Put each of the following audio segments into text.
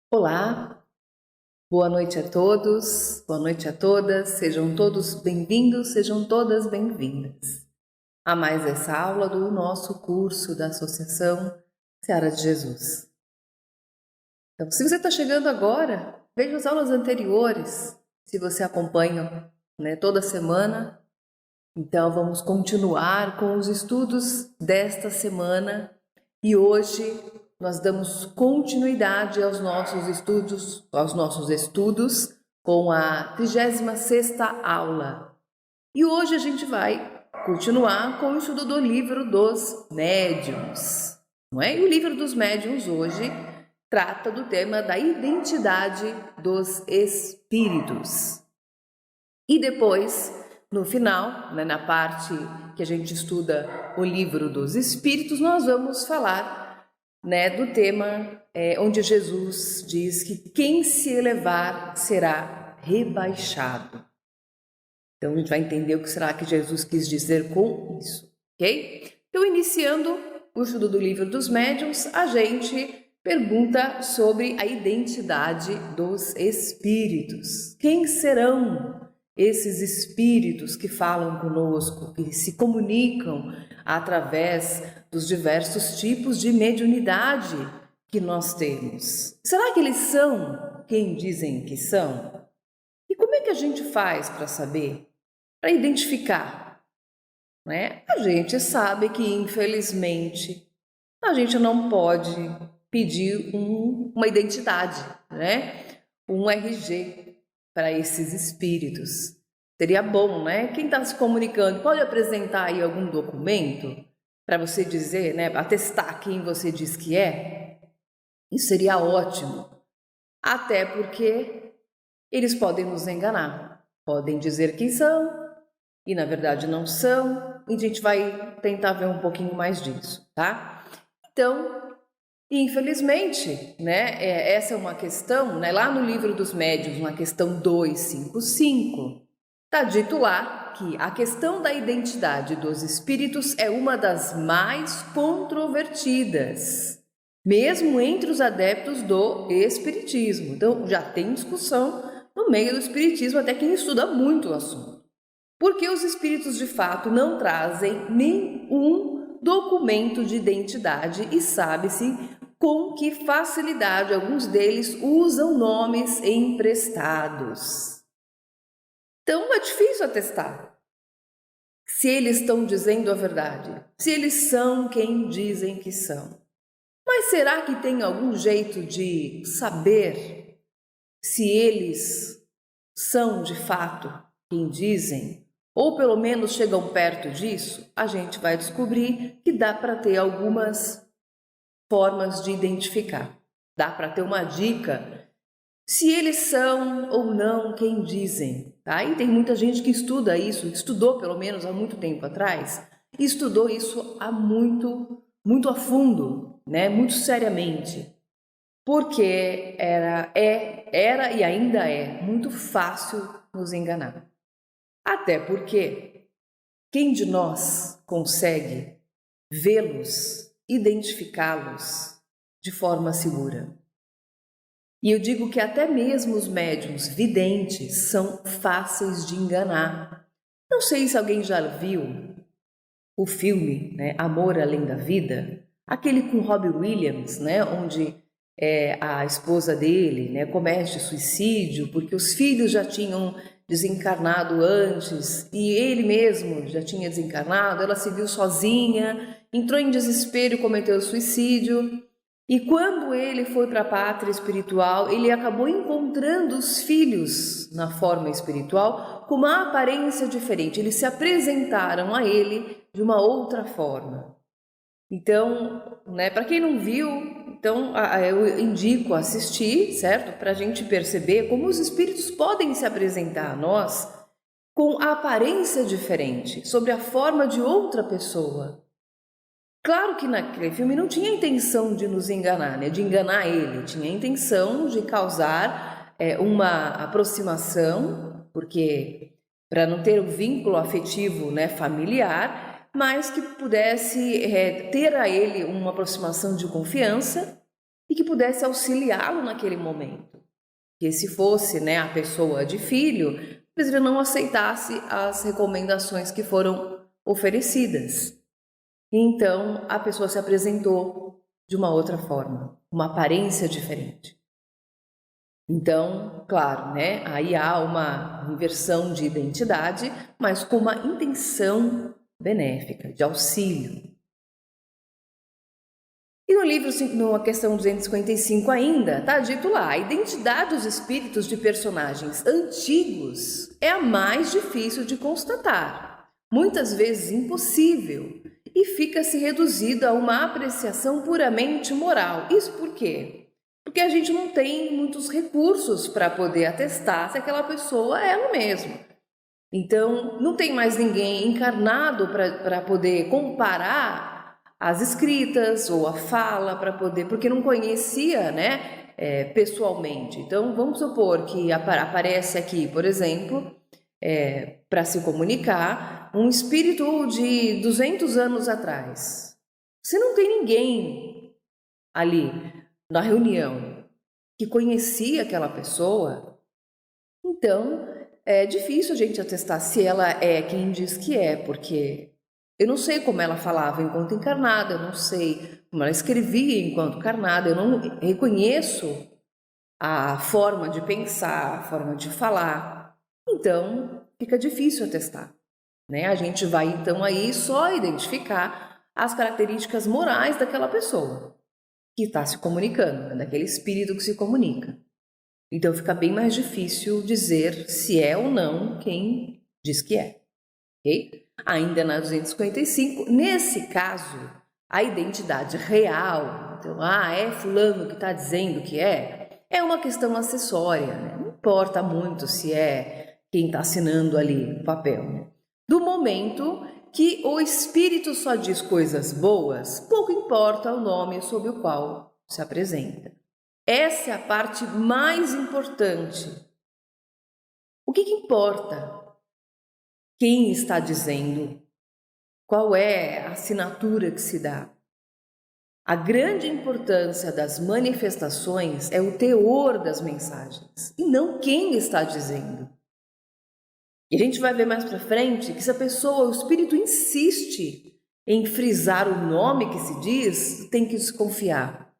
Olá, boa noite a todos, boa noite a todas, sejam todos bem-vindos, sejam todas bem-vindas a mais essa aula do nosso curso da Associação Seara de Jesus. Então, se você está chegando agora, veja as aulas anteriores, se você acompanha toda semana. Então, vamos continuar com os estudos desta semana e hoje nós damos continuidade aos nossos estudos com a 36ª aula. E hoje a gente vai continuar com o estudo do livro dos médiuns, não é? E o livro dos médiuns hoje trata do tema da identidade dos espíritos. E depois, no final, na parte que a gente estuda o livro dos espíritos, nós vamos falar do tema onde Jesus diz que quem se elevar será rebaixado. Então, a gente vai entender o que será que Jesus quis dizer com isso, ok? Então, iniciando o estudo do livro dos médiuns, a gente pergunta sobre a identidade dos espíritos. Quem serão esses espíritos que falam conosco, que se comunicam através dos diversos tipos de mediunidade que nós temos? Será que eles são quem dizem que são? E como é que a gente faz para saber, para identificar? A gente sabe que, infelizmente, a gente não pode pedir uma identidade, um RG para esses espíritos. Seria bom, Quem está se comunicando pode apresentar aí algum documento para você dizer, atestar quem você diz que é? Isso seria ótimo. Até porque eles podem nos enganar, podem dizer quem são e na verdade não são, e a gente vai tentar ver um pouquinho mais disso, tá? Então, infelizmente, essa é uma questão, lá no livro dos médiuns, na questão 255, está dito lá que a questão da identidade dos espíritos é uma das mais controvertidas, mesmo entre os adeptos do espiritismo. Então, já tem discussão no meio do espiritismo, até quem estuda muito o assunto. Porque os espíritos, de fato, não trazem nenhum documento de identidade e sabe-se com que facilidade alguns deles usam nomes emprestados. Então, é difícil atestar se eles estão dizendo a verdade, se eles são quem dizem que são. Mas será que tem algum jeito de saber se eles são, de fato, quem dizem? Ou pelo menos chegam perto disso? A gente vai descobrir que dá para ter algumas formas de identificar. Dá para ter uma dica se eles são ou não quem dizem, tá? E tem muita gente que estuda isso, estudou pelo menos há muito tempo atrás, e estudou isso há muito a fundo, muito seriamente, porque era e ainda é muito fácil nos enganar. Até porque quem de nós consegue vê-los, identificá-los de forma segura? E eu digo que até mesmo os médiuns videntes são fáceis de enganar. Não sei se alguém já viu o filme, Amor Além da Vida, aquele com Robbie Williams, onde a esposa dele comete suicídio porque os filhos já tinham desencarnado antes e ele mesmo já tinha desencarnado, ela se viu sozinha, entrou em desespero e cometeu suicídio. E quando ele foi para a pátria espiritual, ele acabou encontrando os filhos na forma espiritual com uma aparência diferente. Eles se apresentaram a ele de uma outra forma. Então, para quem não viu, então eu indico assistir, certo? Para a gente perceber como os espíritos podem se apresentar a nós com a aparência diferente, sobre a forma de outra pessoa. Claro que naquele filme não tinha intenção de nos enganar, de enganar ele, tinha intenção de causar uma aproximação, porque para não ter o vínculo afetivo familiar, mas que pudesse ter a ele uma aproximação de confiança e que pudesse auxiliá-lo naquele momento. Que se fosse, né, a pessoa de filho, talvez ele não aceitasse as recomendações que foram oferecidas. Então, a pessoa se apresentou de uma outra forma, uma aparência diferente. Então, claro, né, aí há uma inversão de identidade, mas com uma intenção benéfica, de auxílio. E no livro, na questão 255 ainda, está dito lá, a identidade dos espíritos de personagens antigos é a mais difícil de constatar, muitas vezes impossível, e fica-se reduzida a uma apreciação puramente moral. Isso por quê? Porque a gente não tem muitos recursos para poder atestar se aquela pessoa é ela mesma. Então, não tem mais ninguém encarnado para poder comparar as escritas ou a fala para poder, porque não conhecia, né, pessoalmente. Então, vamos supor que aparece aqui, por exemplo, para se comunicar, um espírito de 200 anos atrás. Você não tem ninguém ali na reunião que conhecia aquela pessoa, então é difícil a gente atestar se ela é quem diz que é, porque eu não sei como ela falava enquanto encarnada, eu não sei como ela escrevia enquanto encarnada, eu não reconheço a forma de pensar, a forma de falar. Então, fica difícil atestar, né? A gente vai então aí só identificar as características morais daquela pessoa que está se comunicando, né? Daquele espírito que se comunica. Então fica bem mais difícil dizer se é ou não quem diz que é, ok? Ainda na 255, nesse caso, a identidade real, então, é fulano que está dizendo que é uma questão acessória, né? Não importa muito se é quem está assinando ali o papel, né? Do momento que o espírito só diz coisas boas, pouco importa o nome sob o qual se apresenta. Essa é a parte mais importante. O que importa? Quem está dizendo? Qual é a assinatura que se dá? A grande importância das manifestações é o teor das mensagens e não quem está dizendo. E a gente vai ver mais para frente que se a pessoa, o espírito insiste em frisar o nome que se diz, tem que desconfiar.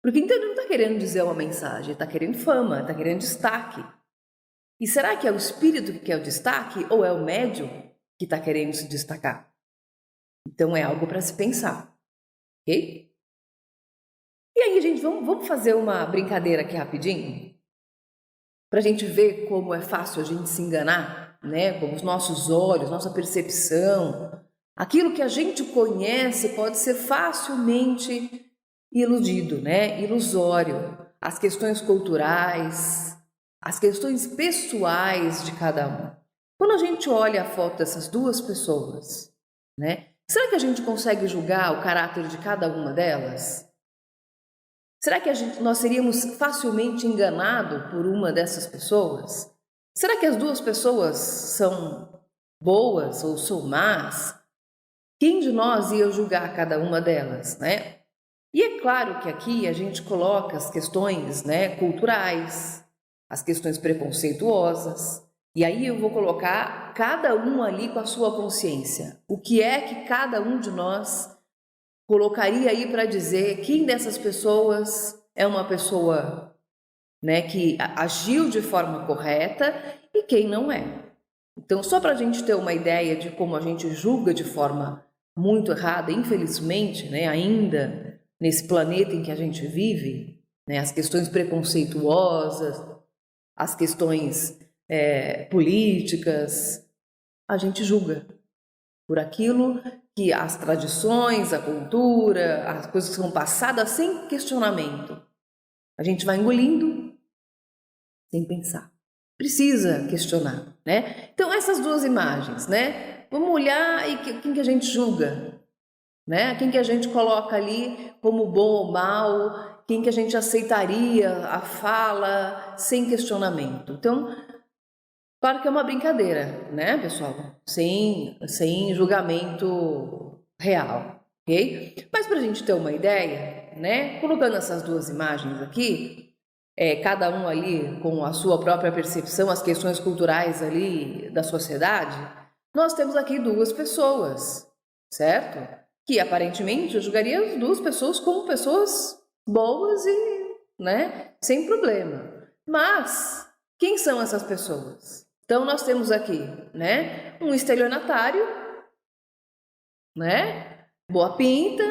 Porque então ele não está querendo dizer uma mensagem, está querendo fama, está querendo destaque. E será que é o espírito que quer o destaque ou é o médium que está querendo se destacar? Então é algo para se pensar, ok? E aí, gente, vamos fazer uma brincadeira aqui rapidinho? Para a gente ver como é fácil a gente se enganar, né? Como os nossos olhos, nossa percepção, aquilo que a gente conhece pode ser facilmente iludido, né? Ilusório. As questões culturais, as questões pessoais de cada um. Quando a gente olha a foto dessas duas pessoas, né? Será que a gente consegue julgar o caráter de cada uma delas? Será que nós seríamos facilmente enganados por uma dessas pessoas? Será que as duas pessoas são boas ou são más? Quem de nós ia julgar cada uma delas, né? E é claro que aqui a gente coloca as questões, né, culturais, as questões preconceituosas, e aí eu vou colocar cada um ali com a sua consciência. O que é que cada um de nós colocaria aí para dizer quem dessas pessoas é uma pessoa, né, que agiu de forma correta e quem não é. Então, só para a gente ter uma ideia de como a gente julga de forma muito errada, infelizmente, né, ainda nesse planeta em que a gente vive, né, as questões preconceituosas, as questões políticas, a gente julga por aquilo que as tradições, a cultura, as coisas que são passadas sem questionamento. A gente vai engolindo sem pensar. Precisa questionar, né? Então, essas duas imagens, né? Vamos olhar e quem que a gente julga, né? Quem que a gente coloca ali como bom ou mal, quem que a gente aceitaria a fala sem questionamento. Então, claro que é uma brincadeira, né, pessoal? Sem julgamento real, ok? Mas para a gente ter uma ideia, né, colocando essas duas imagens aqui, cada um ali com a sua própria percepção, as questões culturais ali da sociedade, nós temos aqui duas pessoas, certo? Que aparentemente eu julgaria as duas pessoas como pessoas boas e, né, sem problema. Mas quem são essas pessoas? Então nós temos aqui, né, um estelionatário, né, boa pinta,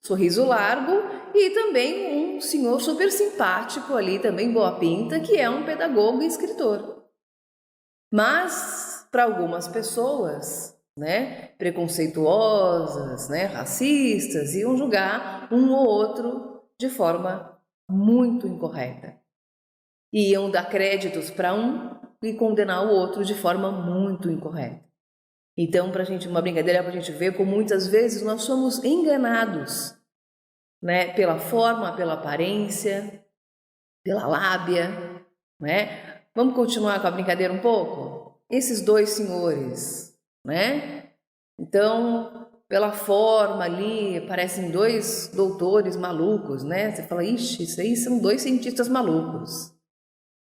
sorriso largo, e também um senhor super simpático ali, também boa pinta, que é um pedagogo e escritor. Mas para algumas pessoas, né, preconceituosas, né, racistas, iam julgar um ou outro de forma muito incorreta. Iam dar créditos para um e condenar o outro de forma muito incorreta. Então, para a gente, uma brincadeira para a gente ver como muitas vezes nós somos enganados, né, pela forma, pela aparência, pela lábia, né? Vamos continuar com a brincadeira um pouco? Esses dois senhores, né? Então, pela forma ali, parecem dois doutores malucos, né? Você fala, ixi, isso aí são dois cientistas malucos,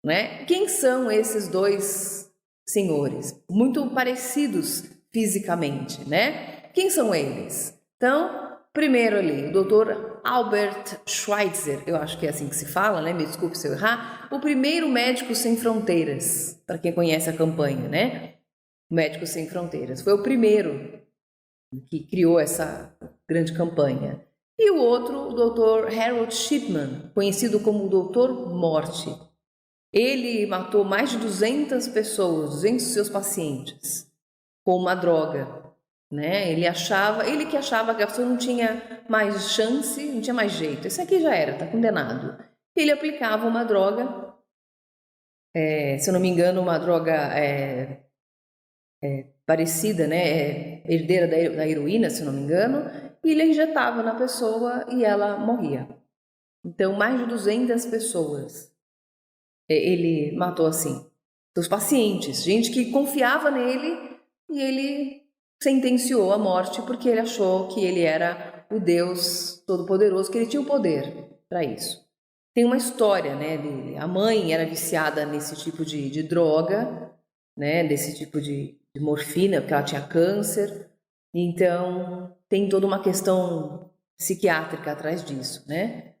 né? Quem são esses dois senhores? Muito parecidos fisicamente, né? Quem são eles? Então, primeiro ali, o Dr. Albert Schweitzer, eu acho que é assim que se fala, né? Me desculpe se eu errar. O primeiro médico sem fronteiras, para quem conhece a campanha, né? Médicos Sem Fronteiras. Foi o primeiro que criou essa grande campanha. E o outro, o Dr. Harold Shipman, conhecido como o Dr. Morte. Ele matou mais de 200 pessoas, 200 seus pacientes, com uma droga, né? Ele que achava que a pessoa não tinha mais chance, não tinha mais jeito. Esse aqui já era, tá condenado. Ele aplicava uma droga, se eu não me engano, uma droga parecida, né? Herdeira da heroína, se eu não me engano, e ele injetava na pessoa e ela morria. Então, mais de 200 pessoas ele matou assim. Seus pacientes, gente que confiava nele, e ele sentenciou a morte porque ele achou que ele era o Deus Todo-Poderoso, que ele tinha o poder para isso. Tem uma história, né, dele. A mãe era viciada nesse tipo de droga, né, desse tipo de morfina, porque ela tinha câncer. Então, tem toda uma questão psiquiátrica atrás disso, né?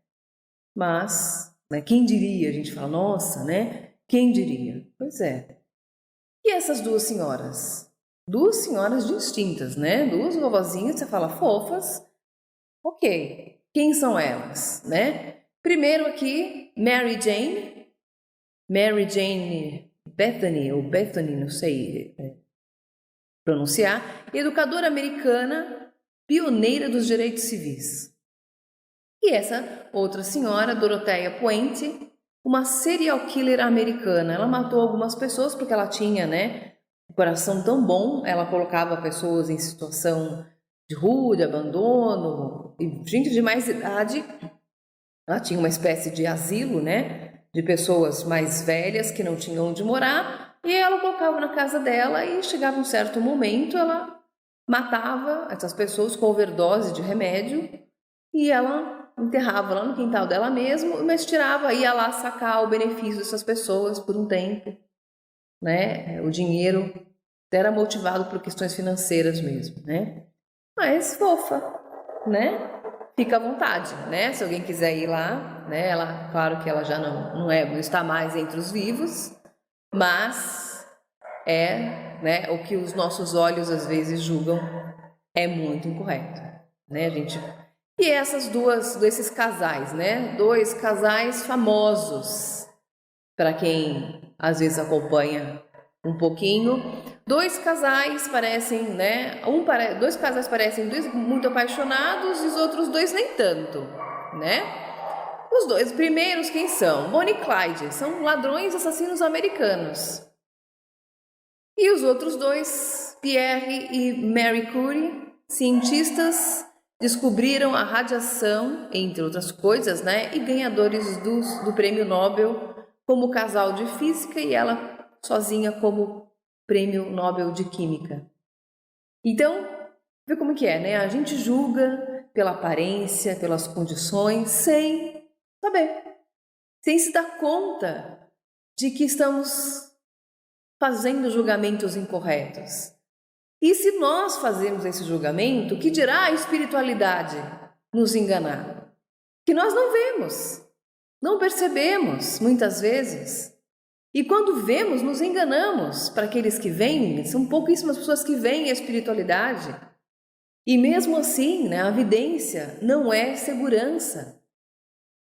Mas, né, quem diria? A gente fala, nossa, né? Quem diria? Pois é. E essas duas senhoras? Duas senhoras distintas, né? Duas vovozinhas, você fala, fofas. Ok. Quem são elas, né? Primeiro aqui, Mary Jane Bethany, ou Bethany, não sei pronunciar, educadora americana, pioneira dos direitos civis. E essa outra senhora, Dorothea Puente, uma serial killer americana. Ela matou algumas pessoas porque ela tinha, né, um coração tão bom, ela colocava pessoas em situação de rua, de abandono, e gente de mais idade. Ela tinha uma espécie de asilo, né, de pessoas mais velhas que não tinham onde morar, e ela colocava na casa dela e chegava um certo momento, ela matava essas pessoas com overdose de remédio e ela enterrava lá no quintal dela mesmo, mas ia lá sacar o benefício dessas pessoas por um tempo, né? O dinheiro era motivado por questões financeiras mesmo, né? Mas fofa, né? Fica à vontade, né? Se alguém quiser ir lá, né? Ela, claro que ela já não está mais entre os vivos, mas né? O que os nossos olhos às vezes julgam é muito incorreto, né, gente? E desses casais, né? Dois casais famosos, para quem às vezes acompanha um pouquinho. Dois casais parecem, né? Dois casais parecem muito apaixonados e os outros dois nem tanto, né? Os dois primeiros quem são? Bonnie e Clyde, são ladrões assassinos americanos. E os outros dois, Pierre e Marie Curie, cientistas, descobriram a radiação, entre outras coisas, né? E ganhadores do Prêmio Nobel como casal de física e ela sozinha como Prêmio Nobel de Química. Então, vê como que é, né? A gente julga pela aparência, pelas condições, sem saber, sem se dar conta de que estamos fazendo julgamentos incorretos. E se nós fazemos esse julgamento, que dirá a espiritualidade nos enganar? Que nós não vemos, não percebemos muitas vezes. E quando vemos, nos enganamos. Para aqueles que veem, são pouquíssimas pessoas que veem a espiritualidade. E mesmo assim, a evidência não é segurança.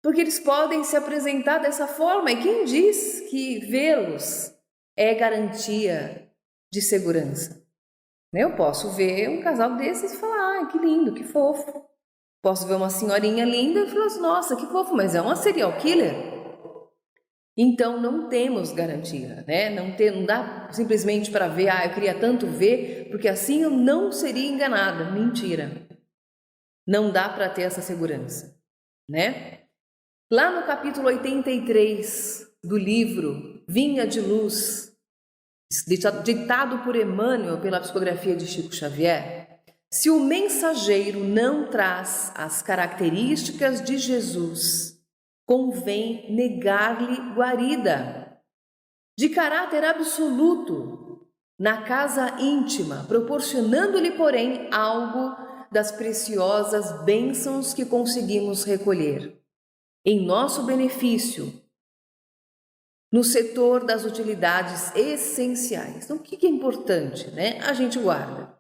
Porque eles podem se apresentar dessa forma. E quem diz que vê-los é garantia de segurança? Eu posso ver um casal desses e falar, que lindo, que fofo. Posso ver uma senhorinha linda e falar, nossa, que fofo, mas é uma serial killer. Então não temos garantia, Não dá simplesmente para ver, eu queria tanto ver, porque assim eu não seria enganada. Mentira. Não dá para ter essa segurança, Lá no capítulo 83 do livro Vinha de Luz, ditado por Emmanuel pela psicografia de Chico Xavier, se o mensageiro não traz as características de Jesus, convém negar-lhe guarida, de caráter absoluto, na casa íntima, proporcionando-lhe, porém, algo das preciosas bênçãos que conseguimos recolher, em nosso benefício, no setor das utilidades essenciais. Então, o que é importante, A gente guarda.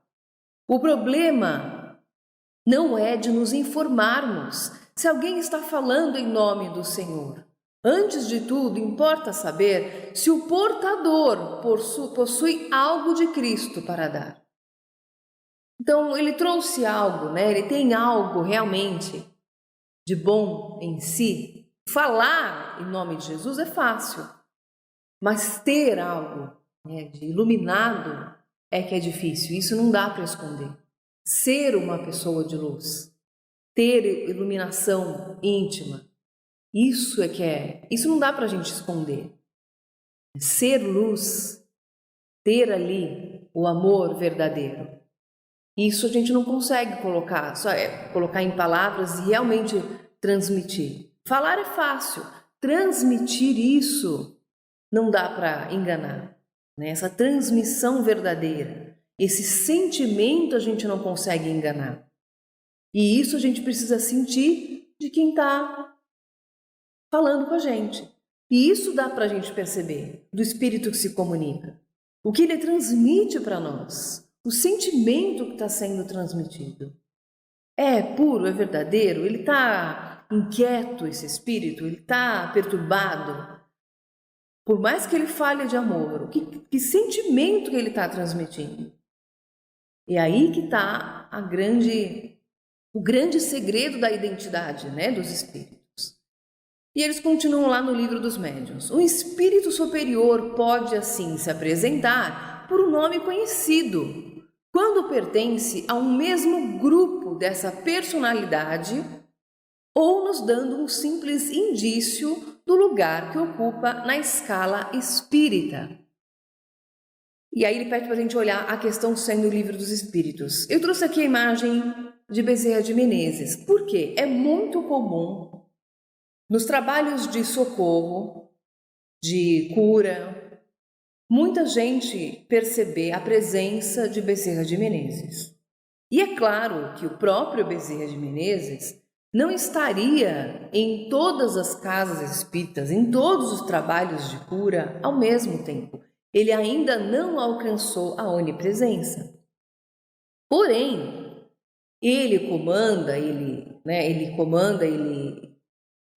O problema não é de nos informarmos se alguém está falando em nome do Senhor. Antes de tudo, importa saber se o portador possui algo de Cristo para dar. Então, ele trouxe algo, Ele tem algo realmente de bom em si. Falar em nome de Jesus é fácil, mas ter algo de iluminado é que é difícil. Isso não dá para esconder. Ser uma pessoa de luz, ter iluminação íntima, isso não dá para a gente esconder. Ser luz, ter ali o amor verdadeiro. Isso a gente não consegue colocar, colocar em palavras e realmente transmitir. Falar é fácil, transmitir isso não dá para enganar. Essa transmissão verdadeira, esse sentimento a gente não consegue enganar. E isso a gente precisa sentir de quem está falando com a gente. E isso dá para a gente perceber do Espírito que se comunica. O que ele transmite para nós, o sentimento que está sendo transmitido. É puro, é verdadeiro, ele está inquieto, esse Espírito, ele está perturbado. Por mais que ele fale de amor, que sentimento que ele está transmitindo? E aí que está o grande segredo da identidade, dos espíritos. E eles continuam lá no livro dos médiuns. Um espírito superior pode assim se apresentar por um nome conhecido, quando pertence a um mesmo grupo dessa personalidade, ou nos dando um simples indício do lugar que ocupa na escala espírita. E aí ele pede para a gente olhar a questão sendo o livro dos espíritos. Eu trouxe aqui a imagem de Bezerra de Menezes, porque é muito comum nos trabalhos de socorro, de cura, muita gente perceber a presença de Bezerra de Menezes. E é claro que o próprio Bezerra de Menezes não estaria em todas as casas espíritas, em todos os trabalhos de cura ao mesmo tempo. Ele ainda não alcançou a onipresença. Porém, ele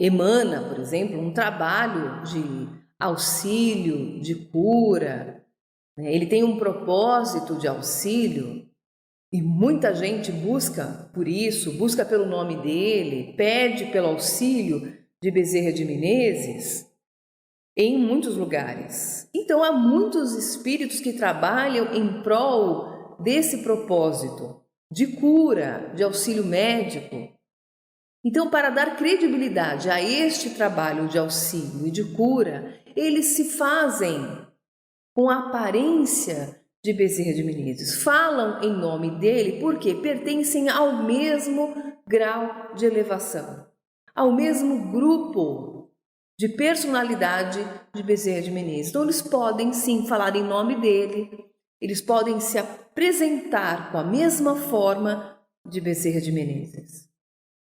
emana, por exemplo, um trabalho de auxílio, de cura. Ele tem um propósito de auxílio. E muita gente busca por isso, busca pelo nome dele, pede pelo auxílio de Bezerra de Menezes em muitos lugares. Então há muitos espíritos que trabalham em prol desse propósito de cura, de auxílio médico. Então, para dar credibilidade a este trabalho de auxílio e de cura, eles se fazem com a aparência de Bezerra de Menezes. Falam em nome dele porque pertencem ao mesmo grau de elevação, ao mesmo grupo de personalidade de Bezerra de Menezes. Então eles podem sim falar em nome dele, eles podem se apresentar com a mesma forma de Bezerra de Menezes.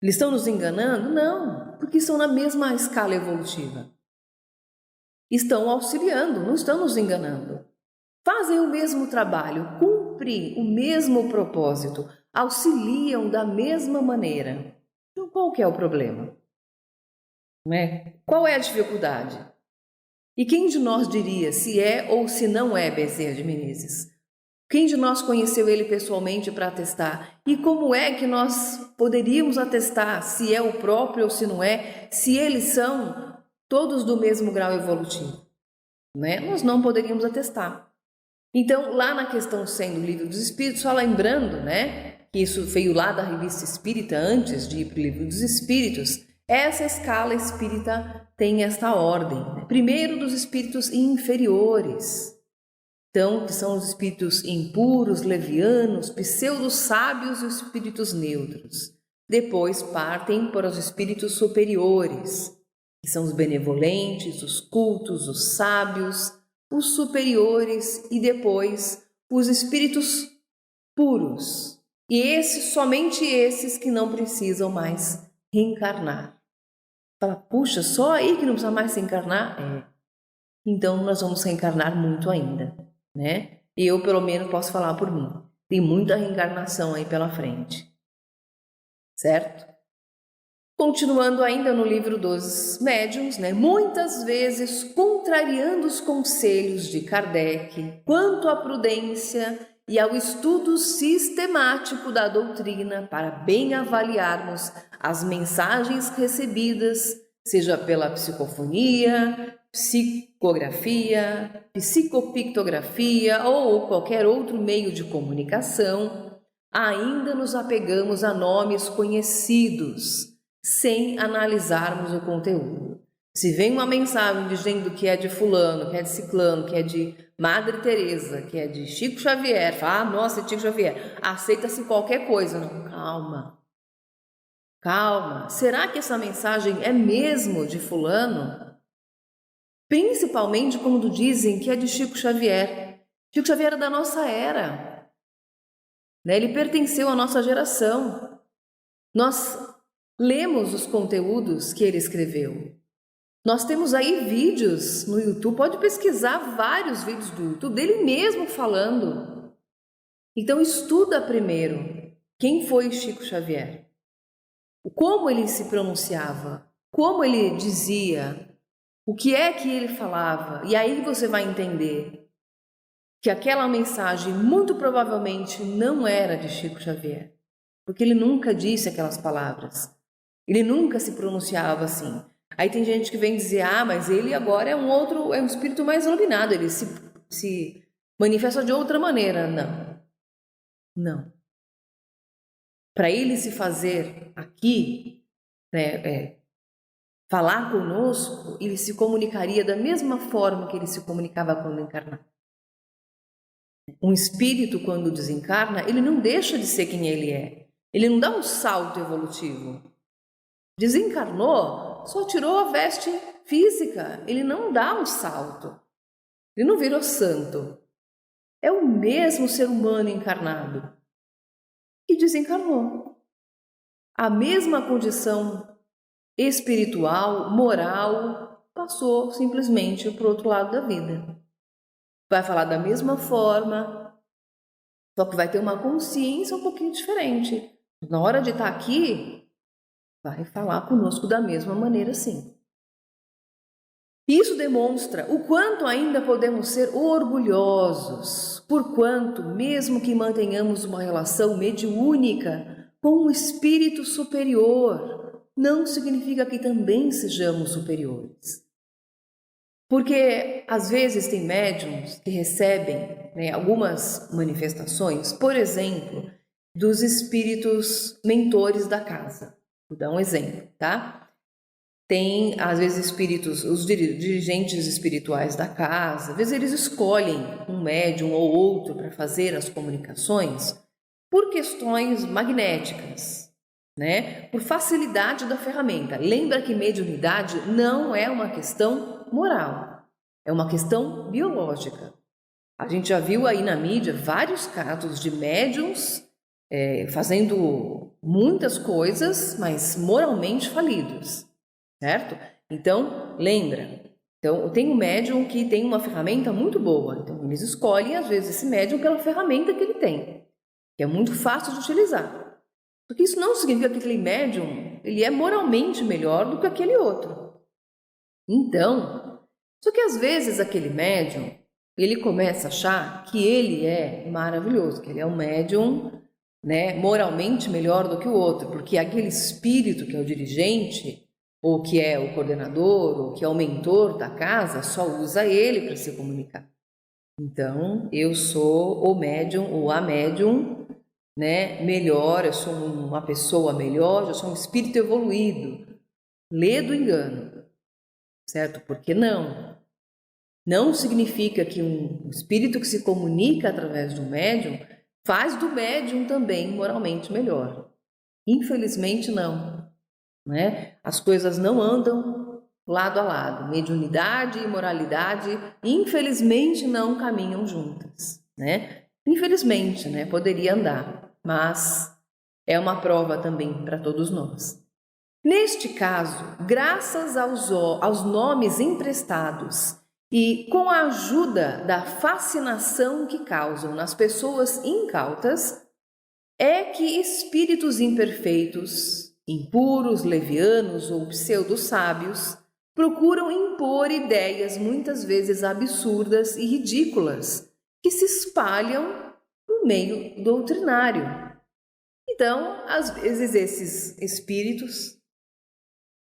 Eles estão nos enganando? Não, porque estão na mesma escala evolutiva. Estão auxiliando, não estão nos enganando. Fazem o mesmo trabalho, cumprem o mesmo propósito, auxiliam da mesma maneira. Então qual que é o problema? Qual é a dificuldade? E quem de nós diria se é ou se não é Bezerra de Menezes? Quem de nós conheceu ele pessoalmente para atestar? E como é que nós poderíamos atestar se é o próprio ou se não é, se eles são todos do mesmo grau evolutivo? Nós não poderíamos atestar. Então, lá na questão 100 do Livro dos Espíritos, só lembrando, que isso veio lá da Revista Espírita antes de ir para o Livro dos Espíritos, essa escala espírita tem esta ordem. Primeiro, dos espíritos inferiores. Então, que são os espíritos impuros, levianos, pseudo-sábios e os espíritos neutros. Depois partem para os espíritos superiores, que são os benevolentes, os cultos, os sábios, os superiores e depois os espíritos puros. E somente esses que não precisam mais reencarnar. Fala, puxa, só aí que não precisa mais se encarnar? Então nós vamos reencarnar muito ainda. Eu, pelo menos, posso falar por mim. Tem muita reencarnação aí pela frente. Certo? Continuando ainda no Livro dos Médiuns, muitas vezes contrariando os conselhos de Kardec quanto à prudência e ao estudo sistemático da doutrina para bem avaliarmos as mensagens recebidas, seja pela psicofonia, psicografia, psicopictografia ou qualquer outro meio de comunicação, ainda nos apegamos a nomes conhecidos, sem analisarmos o conteúdo. Se vem uma mensagem dizendo que é de fulano, que é de ciclano, que é de Madre Teresa, que é de Chico Xavier, fala, nossa, Chico Xavier, aceita-se qualquer coisa. Não, calma. Será que essa mensagem é mesmo de fulano? Principalmente quando dizem que é de Chico Xavier. Chico Xavier era da nossa era. Ele pertenceu à nossa geração. Nós lemos os conteúdos que ele escreveu. Nós temos aí vídeos no YouTube, pode pesquisar vários vídeos do YouTube dele mesmo falando. Então estuda primeiro quem foi Chico Xavier, como ele se pronunciava, como ele dizia, o que é que ele falava, e aí você vai entender que aquela mensagem muito provavelmente não era de Chico Xavier, porque ele nunca disse aquelas palavras, ele nunca se pronunciava assim. Aí tem gente que vem dizer, mas ele agora é um espírito mais iluminado, ele se manifesta de outra maneira. Não. Para ele se fazer aqui, falar conosco, ele se comunicaria da mesma forma que ele se comunicava quando encarnava. Um espírito, quando desencarna, ele não deixa de ser quem ele é. Ele não dá um salto evolutivo. Desencarnou, só tirou a veste física. Ele não dá um salto. Ele não virou santo. É o mesmo ser humano encarnado que desencarnou. A mesma condição espiritual, moral, passou simplesmente para o outro lado da vida. Vai falar da mesma forma, só que vai ter uma consciência um pouquinho diferente. Na hora de estar aqui, vai falar conosco da mesma maneira, sim. Isso demonstra o quanto ainda podemos ser orgulhosos, porquanto, mesmo que mantenhamos uma relação mediúnica com um espírito superior, não significa que também sejamos superiores. Porque, às vezes, tem médiuns que recebem algumas manifestações, por exemplo, dos espíritos mentores da casa. Vou dar um exemplo, tá? Tem, às vezes, espíritos, os dirigentes espirituais da casa, às vezes eles escolhem um médium ou outro para fazer as comunicações por questões magnéticas. né? Por facilidade da ferramenta. Lembra que mediunidade não é uma questão moral, é uma questão biológica. A gente já viu aí na mídia vários casos de médiums fazendo muitas coisas, mas moralmente falidos, certo? Então, lembra. Então, tem um médium que tem uma ferramenta muito boa. Então, eles escolhem, às vezes, esse médium pela ferramenta que ele tem, que é muito fácil de utilizar. Porque isso não significa que aquele médium ele é moralmente melhor do que aquele outro. Então, só que às vezes aquele médium, ele começa a achar que ele é maravilhoso, que ele é um médium, né, moralmente melhor do que o outro, porque aquele espírito que é o dirigente, ou que é o coordenador, ou que é o mentor da casa, só usa ele para se comunicar. Então, eu sou o médium ou a médium, né, melhor, eu sou uma pessoa melhor, eu sou um espírito evoluído. Lê do engano, certo? Porque não. Não significa que um espírito que se comunica através do médium faz do médium também moralmente melhor. Infelizmente não, né? As coisas não andam lado a lado. Mediunidade e moralidade, infelizmente, não caminham juntas, né? Infelizmente, né? Poderia andar, mas é uma prova também para todos nós. Neste caso, graças aos nomes emprestados e com a ajuda da fascinação que causam nas pessoas incautas, é que espíritos imperfeitos, impuros, levianos ou pseudo-sábios procuram impor ideias muitas vezes absurdas e ridículas que se espalham no meio doutrinário. Então, às vezes esses espíritos,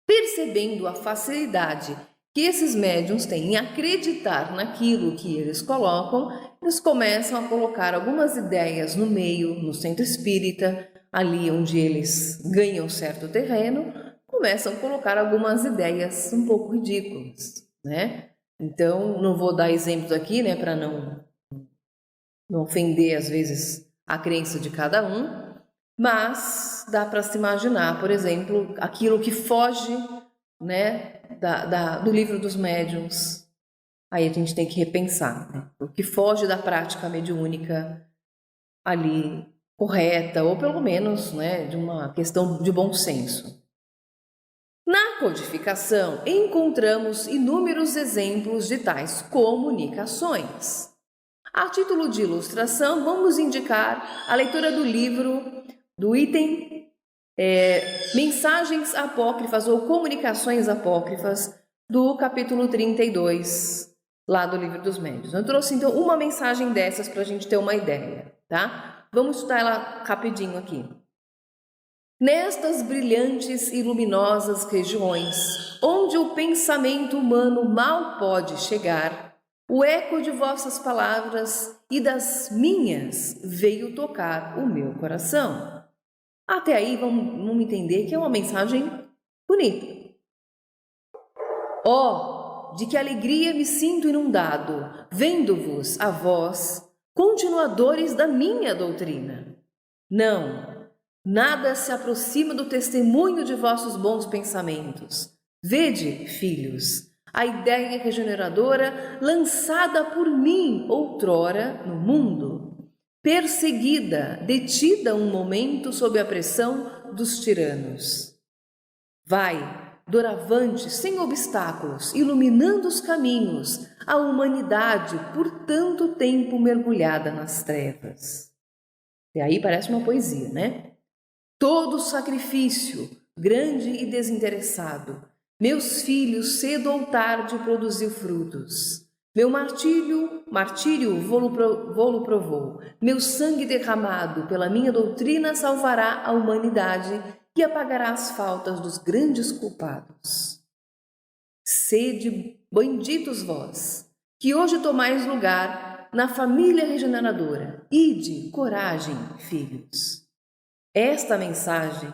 percebendo a facilidade que esses médiuns têm em acreditar naquilo que eles colocam, eles começam a colocar algumas ideias no meio, no centro espírita, ali onde eles ganham certo terreno, começam a colocar algumas ideias um pouco ridículas, né? Então, não vou dar exemplos aqui, né, para não ofender às vezes a crença de cada um, mas dá para se imaginar, por exemplo, aquilo que foge, né, do livro dos médiuns. Aí a gente tem que repensar, né? O que foge da prática mediúnica ali correta, ou pelo menos, né, de uma questão de bom senso. Na codificação, encontramos inúmeros exemplos de tais comunicações. A título de ilustração, vamos indicar a leitura do livro, do item Mensagens Apócrifas ou Comunicações Apócrifas, do capítulo 32, lá do Livro dos Médiuns. Eu trouxe então uma mensagem dessas para a gente ter uma ideia, tá? Vamos estudar ela rapidinho aqui. Nestas brilhantes e luminosas regiões, onde o pensamento humano mal pode chegar, o eco de vossas palavras e das minhas veio tocar o meu coração. Até aí vamos entender que é uma mensagem bonita. Oh, de que alegria me sinto inundado, vendo-vos a vós, continuadores da minha doutrina. Não, nada se aproxima do testemunho de vossos bons pensamentos. Vede, filhos, a ideia regeneradora lançada por mim outrora no mundo, perseguida, detida um momento sob a pressão dos tiranos. Vai, doravante, sem obstáculos, iluminando os caminhos, a humanidade por tanto tempo mergulhada nas trevas. E aí parece uma poesia, né? Todo sacrifício, grande e desinteressado, meus filhos cedo ou tarde produziu frutos. Meu martírio vô-lo provou. Meu sangue derramado pela minha doutrina salvará a humanidade e apagará as faltas dos grandes culpados. Sede benditos vós, que hoje tomais lugar na família regeneradora. Ide, coragem, filhos. Esta mensagem,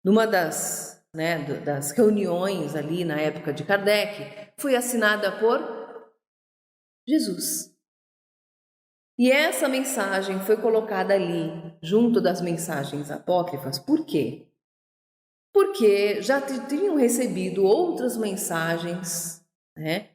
numa das reuniões ali na época de Kardec, foi assinada por Jesus. E essa mensagem foi colocada ali, junto das mensagens apócrifas, por quê? porque já tinham recebido outras mensagens, né,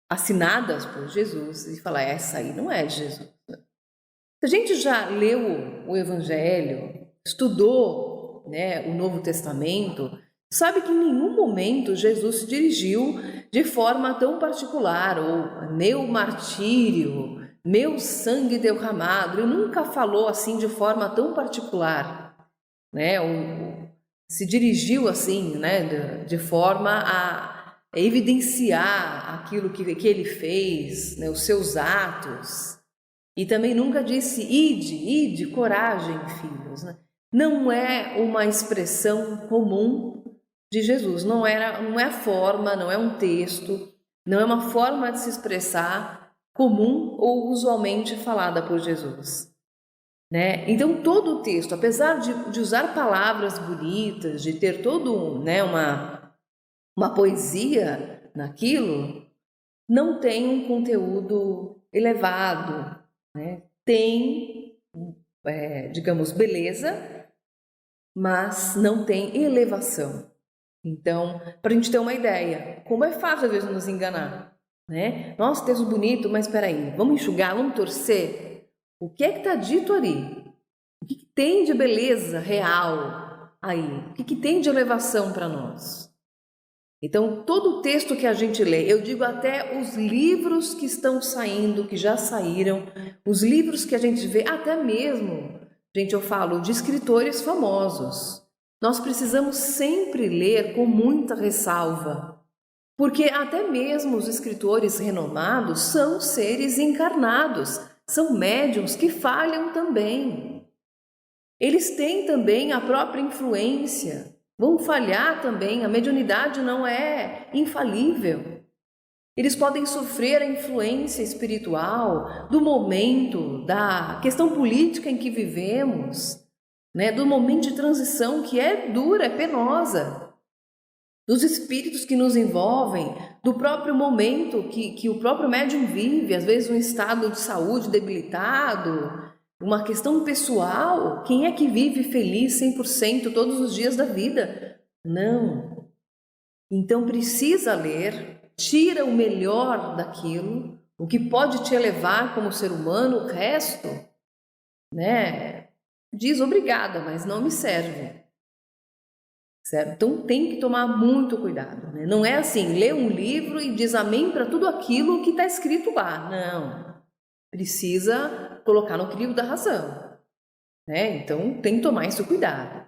assinadas por Jesus, e falar, essa aí não é de Jesus. Se a gente já leu o Evangelho, estudou, né, o Novo Testamento, sabe que em nenhum momento Jesus se dirigiu de forma tão particular, ou meu martírio, meu sangue derramado. Ele nunca falou assim de forma tão particular, né? Ou se dirigiu assim, né, de forma a evidenciar aquilo que ele fez, né, os seus atos. E também nunca disse ide, coragem, filhos, né? Não é uma expressão comum de Jesus, não é a forma, não é um texto, não é uma forma de se expressar comum ou usualmente falada por Jesus, né? Então todo o texto, apesar de usar palavras bonitas, de ter todo, né, uma poesia naquilo, não tem um conteúdo elevado, né? Tem, digamos, beleza, mas não tem elevação. Então, para a gente ter uma ideia, como é fácil às vezes nos enganar, né? Nossa, texto bonito, mas espera aí, vamos enxugar, vamos torcer. O que é que está dito ali? O que tem de beleza real aí? O que tem de elevação para nós? Então, todo o texto que a gente lê, eu digo até os livros que estão saindo, que já saíram, os livros que a gente vê, até mesmo, gente, eu falo de escritores famosos. Nós precisamos sempre ler com muita ressalva, porque até mesmo os escritores renomados são seres encarnados, são médiuns que falham também. Eles têm também a própria influência, vão falhar também, a mediunidade não é infalível. Eles podem sofrer a influência espiritual do momento, da questão política em que vivemos, né? Do momento de transição que é dura, é penosa, dos espíritos que nos envolvem, do próprio momento que o próprio médium vive, às vezes um estado de saúde debilitado, uma questão pessoal. Quem é que vive feliz 100% todos os dias da vida? Não. Então precisa ler, tira o melhor daquilo, o que pode te elevar como ser humano, o resto, né? Diz obrigada, mas não me serve. Certo? Então tem que tomar muito cuidado, né? Não é assim, lê um livro e diz amém para tudo aquilo que está escrito lá. Não. Precisa colocar no crivo da razão, né? Então tem que tomar esse cuidado.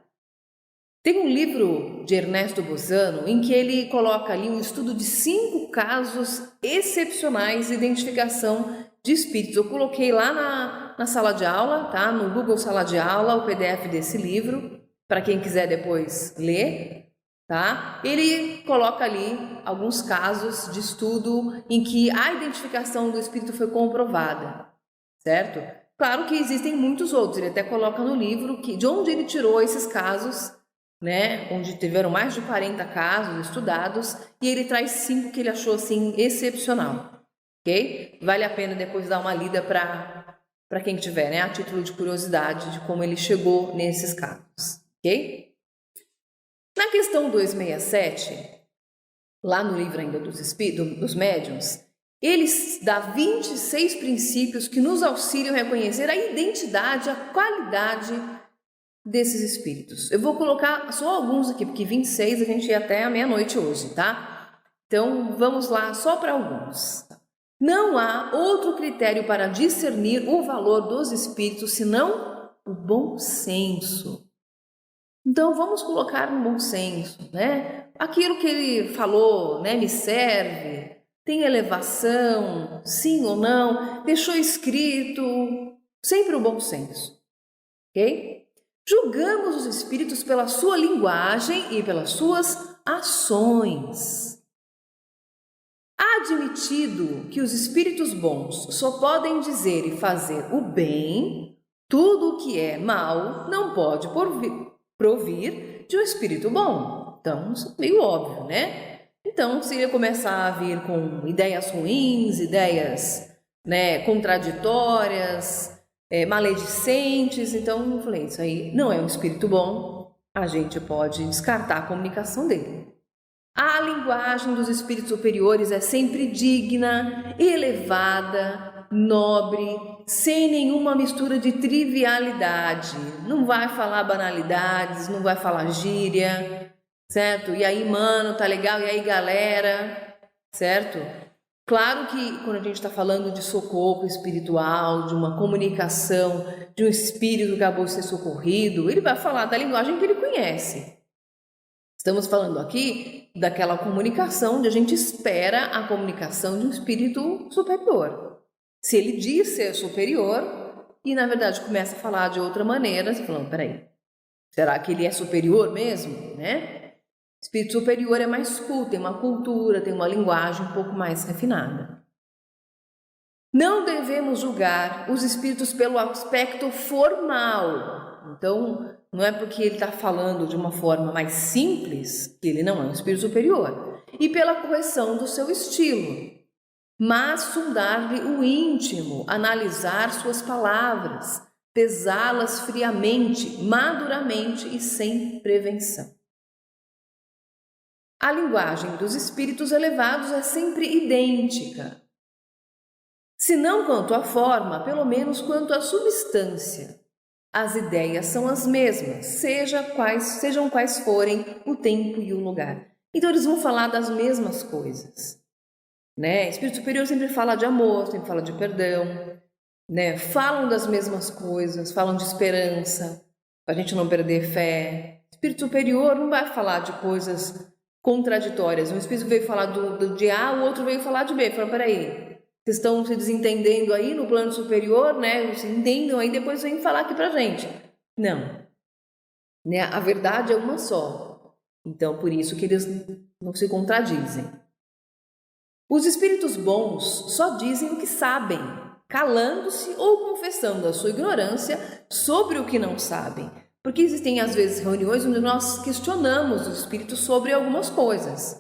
Tem um livro de Ernesto Bozano em que ele coloca ali um estudo de 5 casos excepcionais de identificação de espíritos. Eu coloquei lá na sala de aula, tá? No Google Sala de Aula, o PDF desse livro, para quem quiser depois ler, tá? Ele coloca ali alguns casos de estudo em que a identificação do espírito foi comprovada, certo? Claro que existem muitos outros, ele até coloca no livro que de onde ele tirou esses casos, né? Onde tiveram mais de 40 casos estudados, e ele traz 5 que ele achou assim excepcional, ok? Vale a pena depois dar uma lida para quem tiver, né? A título de curiosidade de como ele chegou nesses casos. Ok? Na questão 267, lá no livro ainda dos médiuns, ele dá 26 princípios que nos auxiliam a reconhecer a identidade, a qualidade desses espíritos. Eu vou colocar só alguns aqui, porque 26 a gente ia até a meia-noite hoje, tá? Então vamos lá só para alguns. Não há outro critério para discernir o valor dos espíritos senão o bom senso. Então vamos colocar no bom senso, né? Aquilo que ele falou, né, me serve, tem elevação, sim ou não, deixou escrito, sempre o bom senso, ok? Julgamos os espíritos pela sua linguagem e pelas suas ações. Admitido que os espíritos bons só podem dizer e fazer o bem, tudo o que é mal não pode provir de um espírito bom. Então, isso é meio óbvio, né? Então, se ele começar a vir com ideias ruins, ideias, né, contraditórias, maledicentes, então eu falei, isso aí não é um espírito bom, a gente pode descartar a comunicação dele. A linguagem dos espíritos superiores é sempre digna, elevada, nobre, sem nenhuma mistura de trivialidade. Não vai falar banalidades, não vai falar gíria, certo? E aí, mano, tá legal? E aí, galera, certo? Claro que quando a gente está falando de socorro espiritual, de uma comunicação, de um espírito que acabou de ser socorrido, ele vai falar da linguagem que ele conhece. Estamos falando aqui daquela comunicação onde a gente espera a comunicação de um espírito superior. Se ele diz ser superior e na verdade começa a falar de outra maneira, você falando, peraí, será que ele é superior mesmo, né? Espírito superior é mais culto, tem uma cultura, tem uma linguagem um pouco mais refinada. Não devemos julgar os espíritos pelo aspecto formal. Então, não é porque ele está falando de uma forma mais simples que ele não é um espírito superior. E pela correção do seu estilo. Mas sondar-lhe o íntimo, analisar suas palavras, pesá-las friamente, maduramente e sem prevenção. A linguagem dos espíritos elevados é sempre idêntica, se não quanto à forma, pelo menos quanto à substância. As ideias são as mesmas, sejam quais forem o tempo e o lugar. Então eles vão falar das mesmas coisas, né? Espírito superior sempre fala de amor, sempre fala de perdão, né? Falam das mesmas coisas, falam de esperança, para a gente não perder fé. Espírito superior não vai falar de coisas contraditórias. Um espírito veio falar de A, o outro veio falar de B. Fala, peraí, vocês estão se desentendendo aí no plano superior, né? Se entendam aí, depois vem falar aqui pra gente. Não. Né? A verdade é uma só. Então, por isso que eles não se contradizem. Os espíritos bons só dizem o que sabem, calando-se ou confessando a sua ignorância sobre o que não sabem. Porque existem, às vezes, reuniões onde nós questionamos os espíritos sobre algumas coisas.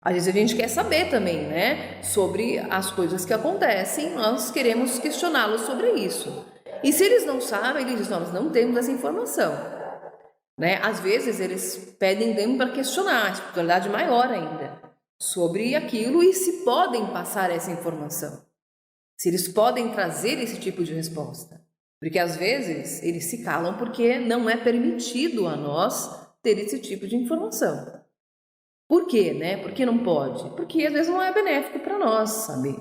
Às vezes a gente quer saber também, né? Sobre as coisas que acontecem, nós queremos questioná-los sobre isso. E se eles não sabem, eles dizem, nós não temos essa informação. Né? Às vezes eles pedem tempo para questionar, a espiritualidade maior ainda, sobre aquilo e se podem passar essa informação. Se eles podem trazer esse tipo de resposta. Porque às vezes eles se calam porque não é permitido a nós ter esse tipo de informação. Por quê, né? Por que não pode? Porque às vezes não é benéfico para nós saber,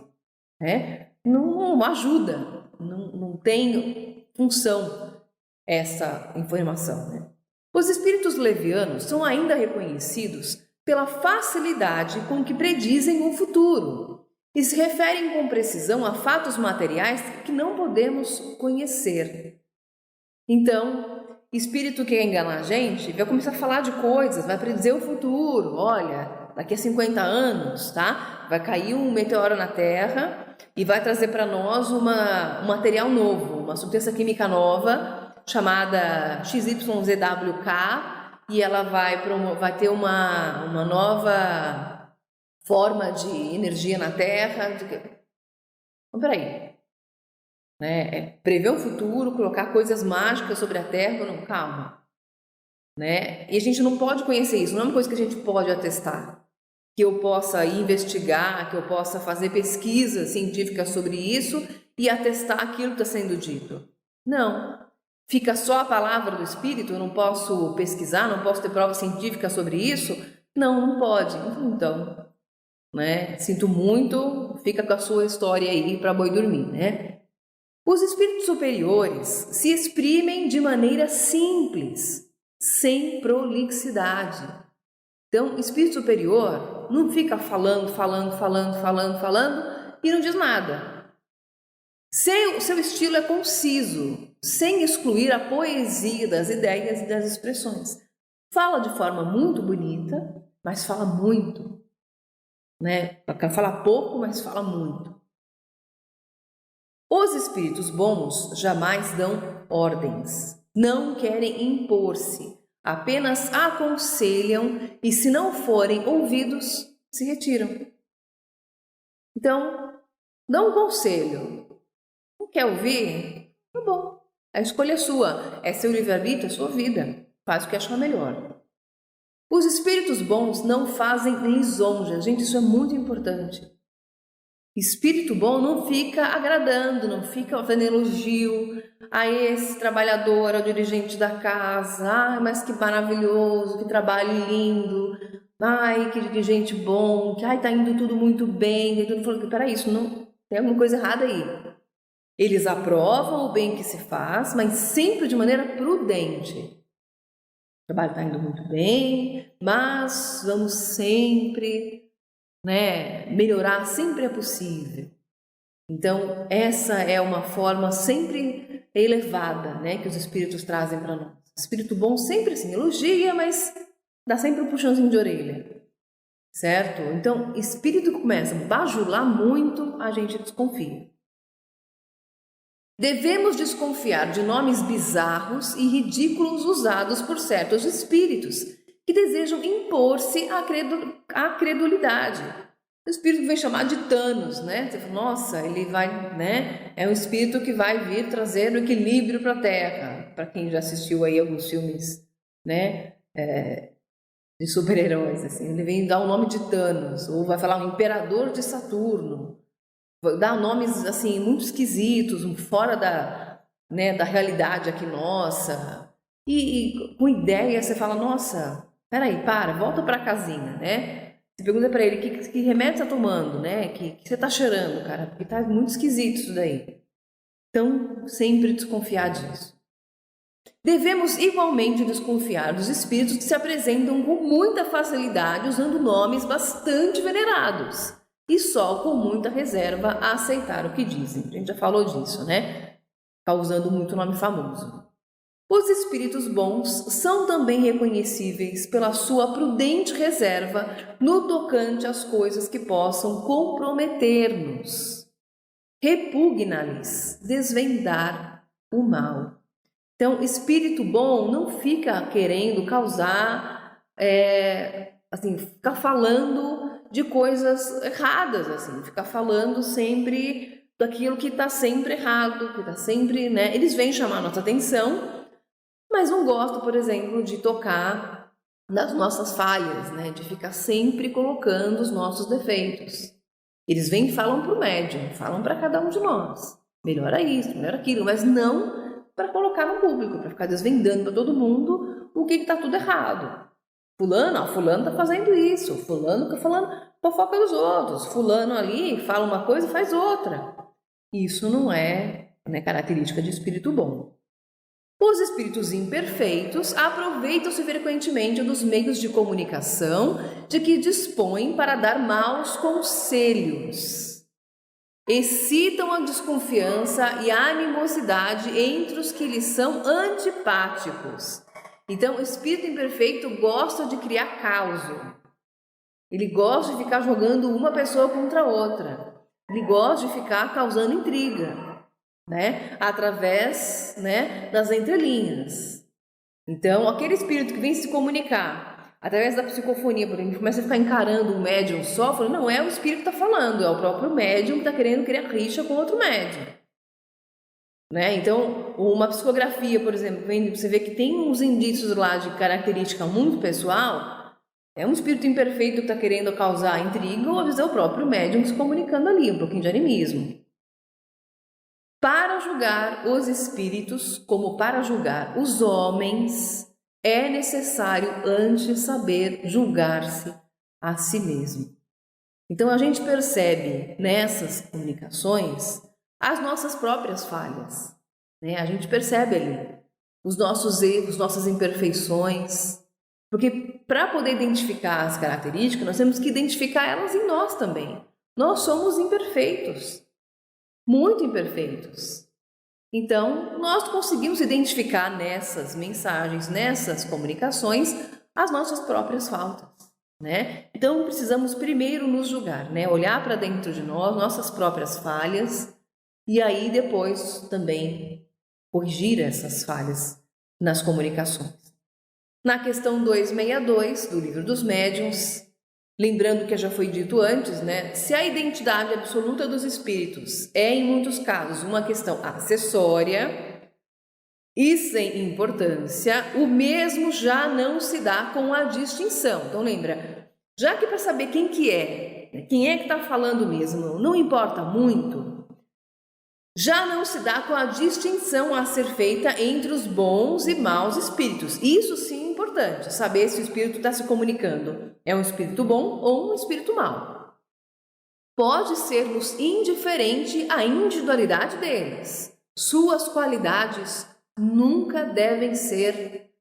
né? Não ajuda, não tem função essa informação, né? Os espíritos levianos são ainda reconhecidos pela facilidade com que predizem o futuro e se referem com precisão a fatos materiais que não podemos conhecer. Então, espírito que quer enganar a gente vai começar a falar de coisas, vai predizer o futuro. Olha, daqui a 50 anos, tá? Vai cair um meteoro na Terra e vai trazer para nós um material novo, uma substância química nova chamada XYZWK e ela vai ter uma nova forma de energia na Terra. Então, peraí. Né? Prever o futuro, colocar coisas mágicas sobre a Terra, não, calma. Né? E a gente não pode conhecer isso, não é uma coisa que a gente pode atestar. Que eu possa investigar, que eu possa fazer pesquisa científica sobre isso e atestar aquilo que está sendo dito. Não. Fica só a palavra do Espírito, eu não posso pesquisar, não posso ter prova científica sobre isso? Não pode. Então, né? Sinto muito, fica com a sua história aí para boi dormir, né? Os espíritos superiores se exprimem de maneira simples, sem prolixidade. Então, o espírito superior não fica falando e não diz nada. Seu estilo é conciso, sem excluir a poesia das ideias e das expressões. Fala de forma muito bonita, mas fala muito. Né? Fala pouco, mas fala muito. Os espíritos bons jamais dão ordens, não querem impor-se, apenas aconselham e, se não forem ouvidos, se retiram. Então, dá um conselho. Não quer ouvir? Tá bom, a escolha é sua, é seu livre-arbítrio, é sua vida. faz o que achar melhor. Os espíritos bons não fazem lisonjas. Gente, isso é muito importante. Espírito bom não fica agradando, não fica fazendo elogio a esse trabalhador, ao dirigente da casa. Ai, mas que maravilhoso, que trabalho lindo. Ai, que dirigente bom, que ai, tá indo tudo muito bem. E tudo falando que, peraí, isso não tem alguma coisa errada aí. Eles aprovam o bem que se faz, mas sempre de maneira prudente. O trabalho está indo muito bem, mas vamos sempre, melhorar, sempre é possível. Então, essa é uma forma sempre elevada, que os espíritos trazem para nós. O espírito bom sempre assim, elogia, mas dá sempre um puxãozinho de orelha, certo? Então, espírito que começa a bajular muito, a gente desconfia. Devemos desconfiar de nomes bizarros e ridículos usados por certos espíritos que desejam impor-se à credulidade. O espírito vem chamar de Thanos, Você fala, nossa, ele vai, É um espírito que vai vir trazer o equilíbrio para a Terra. Para quem já assistiu aí alguns filmes, de super-heróis, assim, ele vem dar o nome de Thanos, ou vai falar o Imperador de Saturno. Dá nomes assim muito esquisitos, fora da realidade aqui nossa. E com ideia você fala, nossa, peraí, volta para casinha, Você pergunta para ele que remédio você tá tomando, que você tá cheirando, cara, porque tá muito esquisito isso daí. Então, sempre desconfiar disso. Devemos igualmente desconfiar dos espíritos que se apresentam com muita facilidade usando nomes bastante venerados e só com muita reserva a aceitar o que dizem. A gente já falou disso, Causando muito nome famoso. Os espíritos bons são também reconhecíveis pela sua prudente reserva no tocante às coisas que possam comprometer-nos. Repugna-lhes desvendar o mal. Então, espírito bom não fica querendo causar, ficar falando de coisas erradas, ficar falando sempre daquilo que está sempre errado, que está sempre, Eles vêm chamar a nossa atenção, mas não gostam, por exemplo, de tocar nas nossas falhas, De ficar sempre colocando os nossos defeitos. Eles vêm e falam para o médium, falam para cada um de nós. Melhora isso, melhora aquilo, mas não para colocar no público, para ficar desvendando para todo mundo o que está tudo errado. Fulano está fazendo isso, fulano está falando fofoca dos outros, fulano ali fala uma coisa e faz outra. Isso não é característica de espírito bom. Os espíritos imperfeitos aproveitam-se frequentemente dos meios de comunicação de que dispõem para dar maus conselhos. Excitam a desconfiança e a animosidade entre os que lhes são antipáticos. Então, o espírito imperfeito gosta de criar caos. Ele gosta de ficar jogando uma pessoa contra outra. Ele gosta de ficar causando intriga, Através, das entrelinhas. Então, aquele espírito que vem se comunicar através da psicofonia, por exemplo, começa a ficar encarando o médium só, falando, não é o espírito que está falando, é o próprio médium que está querendo criar rixa com outro médium. Então, uma psicografia, por exemplo, você vê que tem uns indícios lá de característica muito pessoal, é um espírito imperfeito que está querendo causar intriga, ou às vezes é o próprio médium se comunicando ali, um pouquinho de animismo. Para julgar os espíritos, como para julgar os homens, é necessário antes saber julgar-se a si mesmo. Então a gente percebe nessas comunicações as nossas próprias falhas, A gente percebe ali os nossos erros, nossas imperfeições, porque para poder identificar as características, nós temos que identificar elas em nós também. Nós somos imperfeitos, muito imperfeitos. Então, nós conseguimos identificar nessas mensagens, nessas comunicações, as nossas próprias faltas, Então, precisamos primeiro nos julgar, Olhar para dentro de nós, nossas próprias falhas, e aí depois também corrigir essas falhas nas comunicações. Na questão 262 do Livro dos Médiuns, lembrando que já foi dito antes, se a identidade absoluta dos espíritos é, em muitos casos, uma questão acessória, e sem importância, o mesmo já não se dá com a distinção. Então lembra, já que para saber quem é que está falando mesmo, não importa muito, já não se dá com a distinção a ser feita entre os bons e maus espíritos. Isso sim é importante, saber se o espírito está se comunicando. É um espírito bom ou um espírito mau. Pode ser-nos indiferente a individualidade deles. Suas qualidades nunca devem ser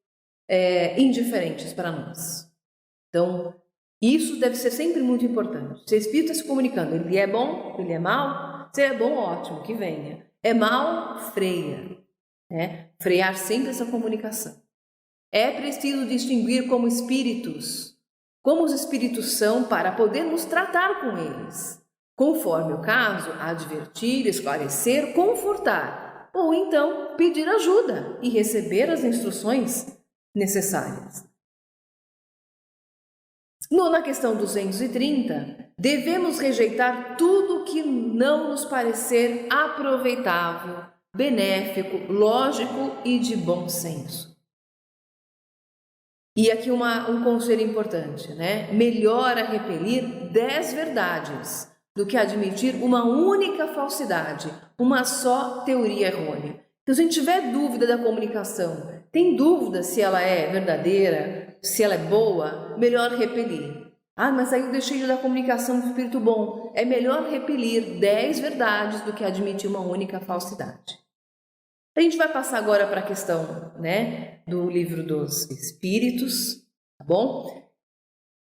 indiferentes para nós. Então, isso deve ser sempre muito importante. Se o espírito está se comunicando, ele é bom, ele é mau, se é bom, ótimo, que venha. É mau, freia. Frear sempre essa comunicação. É preciso distinguir como os espíritos são para podermos tratar com eles. Conforme o caso, advertir, esclarecer, confortar, ou então pedir ajuda e receber as instruções necessárias. Na questão 230, devemos rejeitar tudo que não nos parecer aproveitável, benéfico, lógico e de bom senso. E aqui um conselho importante, Melhor é repelir 10 verdades do que admitir uma única falsidade, uma só teoria errônea. Então, se a gente tiver dúvida da comunicação, tem dúvida se ela é verdadeira, se ela é boa, melhor repelir. Mas aí eu deixei de dar comunicação do espírito bom. É melhor repelir 10 verdades do que admitir uma única falsidade. A gente vai passar agora para a questão, do livro dos Espíritos, tá bom?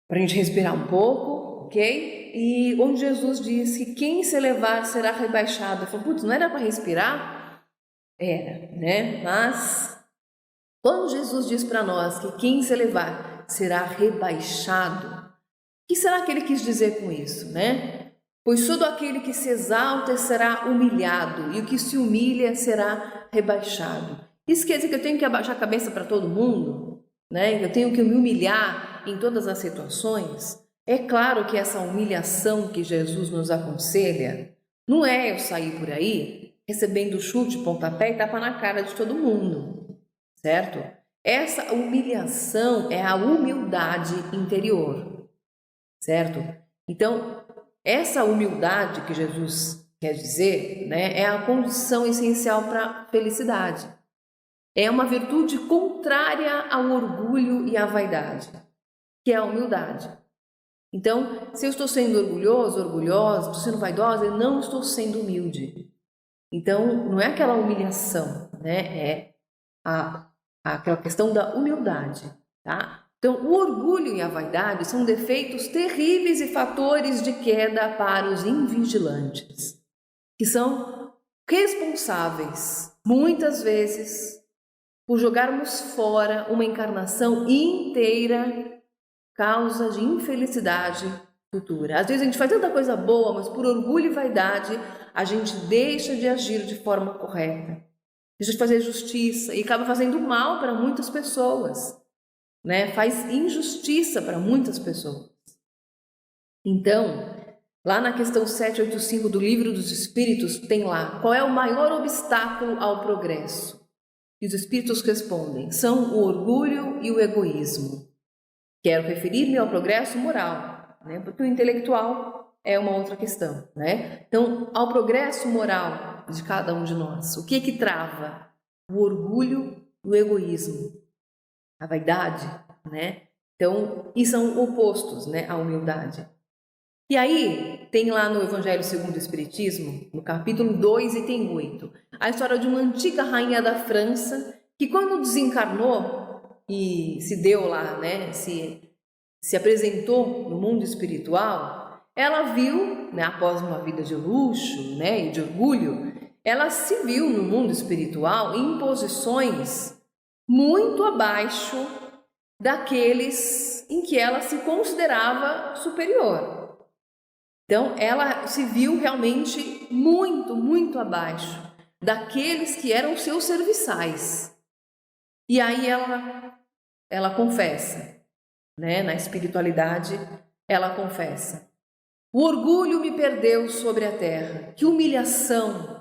Para a gente respirar um pouco, ok? E onde Jesus diz que quem se elevar será rebaixado. Eu falo, putz, não era para respirar? Era, Mas quando Jesus diz para nós que quem se elevar será rebaixado, o que será que ele quis dizer com isso, Pois todo aquele que se exalta será humilhado, e o que se humilha será rebaixado. Isso quer dizer que eu tenho que abaixar a cabeça para todo mundo? Eu tenho que me humilhar em todas as situações? É claro que essa humilhação que Jesus nos aconselha não é eu sair por aí recebendo chute, pontapé e tapa na cara de todo mundo, certo? Essa humilhação é a humildade interior, certo? Então, essa humildade que Jesus quer dizer, é a condição essencial para a felicidade. É uma virtude contrária ao orgulho e à vaidade, que é a humildade. Então, se eu estou sendo orgulhosa, estou sendo vaidosa, eu não estou sendo humilde. Então, não é aquela humilhação, é aquela questão da humildade, tá? Então, o orgulho e a vaidade são defeitos terríveis e fatores de queda para os invigilantes, que são responsáveis, muitas vezes, por jogarmos fora uma encarnação inteira, causa de infelicidade futura. Às vezes a gente faz tanta coisa boa, mas por orgulho e vaidade, a gente deixa de agir de forma correta, deixa de fazer justiça e acaba fazendo mal para muitas pessoas. Faz injustiça para muitas pessoas. Então, lá na questão 785 do Livro dos Espíritos, tem lá, qual é o maior obstáculo ao progresso? E os Espíritos respondem, são o orgulho e o egoísmo. Quero referir-me ao progresso moral, porque o intelectual é uma outra questão. Então, ao progresso moral de cada um de nós, o que trava? O orgulho e o egoísmo. A vaidade, Então, e são opostos, à humildade. E aí, tem lá no Evangelho segundo o Espiritismo, no capítulo 2, item 8, a história de uma antiga rainha da França, que quando desencarnou e se deu lá, se apresentou no mundo espiritual, ela viu, após uma vida de luxo, e de orgulho, ela se viu no mundo espiritual em posições muito abaixo daqueles em que ela se considerava superior. Então, ela se viu realmente muito, muito abaixo daqueles que eram seus serviçais. E aí ela confessa, na espiritualidade, ela confessa: o orgulho me perdeu sobre a terra, que humilhação!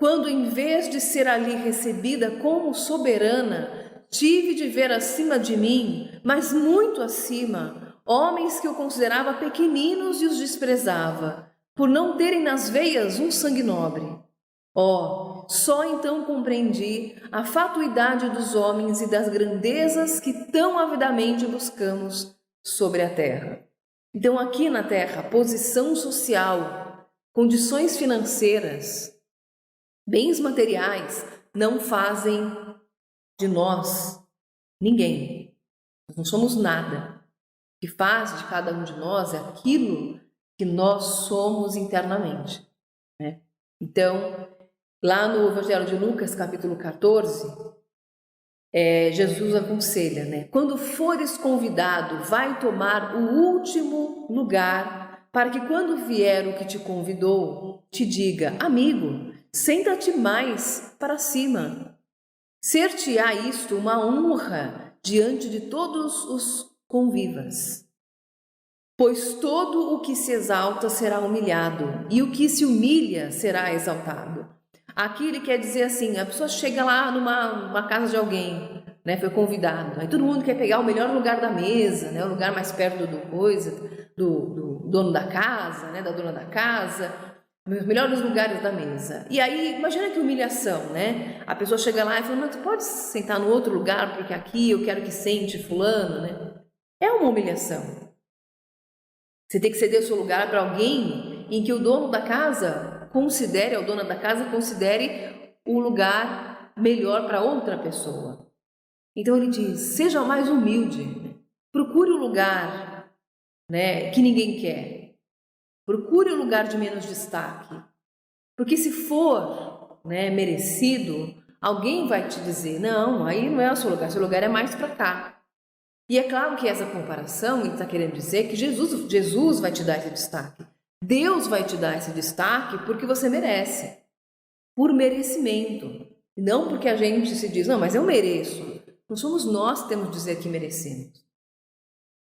quando em vez de ser ali recebida como soberana, tive de ver acima de mim, mas muito acima, homens que eu considerava pequeninos e os desprezava, por não terem nas veias um sangue nobre. Só então compreendi a fatuidade dos homens e das grandezas que tão avidamente buscamos sobre a terra. Então, aqui na terra, posição social, condições financeiras, bens materiais não fazem de nós ninguém. Nós não somos nada. O que faz de cada um de nós é aquilo que nós somos internamente, né? Então, lá no Evangelho de Lucas, capítulo 14, Jesus aconselha, né? Quando fores convidado, vai tomar o último lugar, para que quando vier o que te convidou, te diga, amigo, senta-te mais para cima. Ser-te-á isto uma honra diante de todos os convivas. Pois todo o que se exalta será humilhado, e o que se humilha será exaltado. Aqui ele quer dizer assim, a pessoa chega lá numa casa de alguém, né, foi convidado, aí todo mundo quer pegar o melhor lugar da mesa, né, o lugar mais perto do dono da casa, né, da dona da casa, os melhores lugares da mesa. E aí, imagina que humilhação, né? A pessoa chega lá e fala, mas tu pode sentar no outro lugar, porque aqui eu quero que sente fulano, né? É uma humilhação. Você tem que ceder o seu lugar para alguém em que o dono da casa considere, ou dona da casa considere o lugar melhor para outra pessoa. Então ele diz, seja mais humilde, procure o lugar, né, que ninguém quer. Procure o lugar de menos destaque, porque se for, né, merecido, alguém vai te dizer, não, aí não é o seu lugar é mais para cá. E é claro que essa comparação está querendo dizer que Jesus vai te dar esse destaque. Deus vai te dar esse destaque porque você merece, por merecimento. E não porque a gente se diz, não, mas eu mereço. Não somos nós que temos que dizer que merecemos.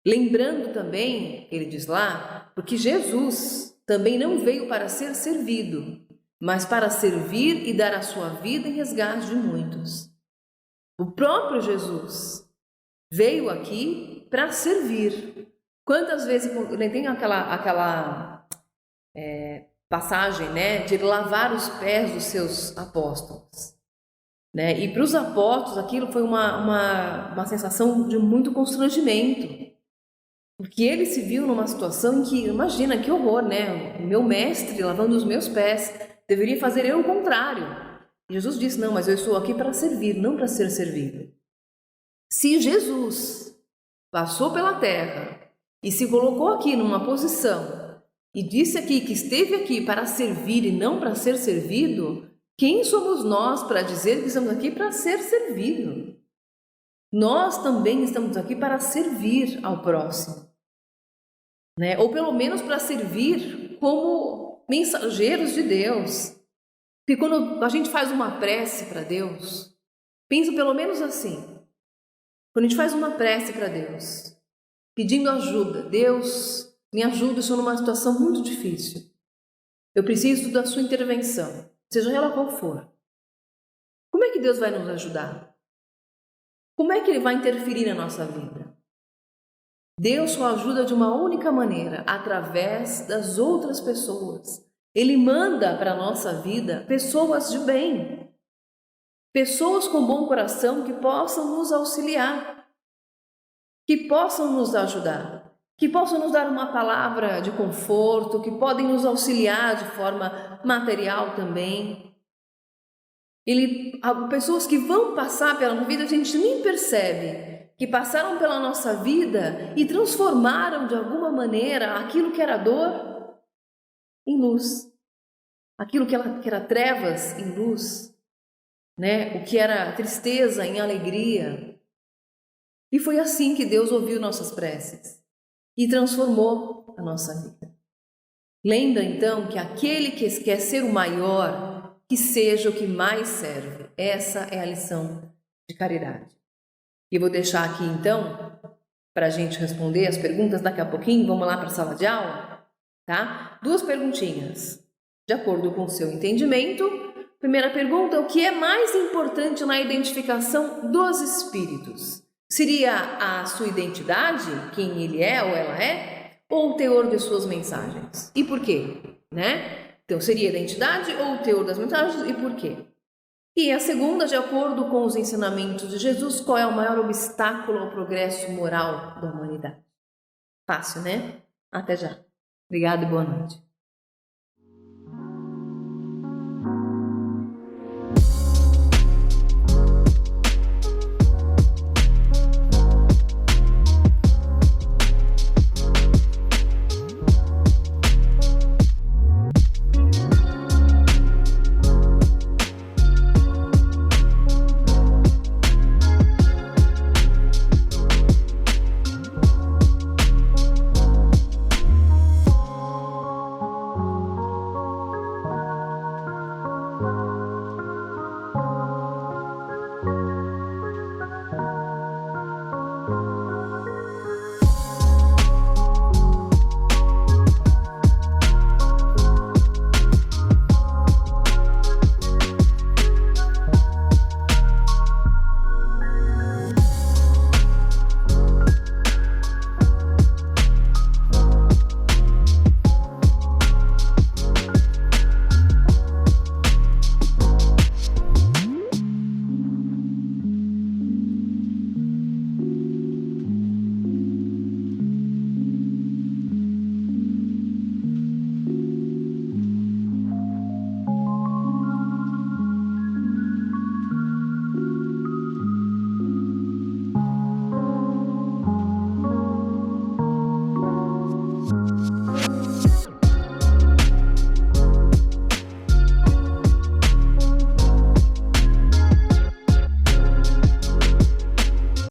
Lembrando também, ele diz lá, porque Jesus também não veio para ser servido, mas para servir e dar a sua vida em resgate de muitos. O próprio Jesus veio aqui para servir. Quantas vezes tem aquela passagem, né, de lavar os pés dos seus apóstolos, né? E para os apóstolos aquilo foi uma sensação de muito constrangimento. Porque ele se viu numa situação em que, imagina, que horror, né? O meu mestre lavando os meus pés, deveria fazer eu o contrário. E Jesus disse, não, mas eu estou aqui para servir, não para ser servido. Se Jesus passou pela terra e se colocou aqui numa posição e disse aqui que esteve aqui para servir e não para ser servido, quem somos nós para dizer que estamos aqui para ser servido? Nós também estamos aqui para servir ao próximo, né? Ou pelo menos para servir como mensageiros de Deus. Porque quando a gente faz uma prece para Deus, pensa pelo menos assim. Quando a gente faz uma prece para Deus, pedindo ajuda, Deus, me ajuda, eu estou numa situação muito difícil. Eu preciso da sua intervenção, seja ela qual for. Como é que Deus vai nos ajudar? Como é que Ele vai interferir na nossa vida? Deus só ajuda de uma única maneira, através das outras pessoas. Ele manda para a nossa vida pessoas de bem, pessoas com bom coração que possam nos auxiliar, que possam nos ajudar, que possam nos dar uma palavra de conforto, que podem nos auxiliar de forma material também. Pessoas que vão passar pela nossa vida, a gente nem percebe, que passaram pela nossa vida e transformaram de alguma maneira aquilo que era dor em luz, aquilo que era trevas em luz, né? O que era tristeza em alegria. E foi assim que Deus ouviu nossas preces e transformou a nossa vida. Lembra então que aquele que quer ser o maior, que seja o que mais serve. Essa é a lição de caridade. E vou deixar aqui então, para a gente responder as perguntas daqui a pouquinho, vamos lá para a sala de aula, tá? 2 perguntinhas, de acordo com o seu entendimento, Primeira pergunta: o que é mais importante na identificação dos espíritos? Seria a sua identidade, quem ele é ou ela é, ou o teor de suas mensagens? E por quê? Né? Então, seria a identidade ou o teor das mensagens e por quê? E a segunda, de acordo com os ensinamentos de Jesus, qual é o maior obstáculo ao progresso moral da humanidade? Fácil, né? Até já. Obrigada e boa noite.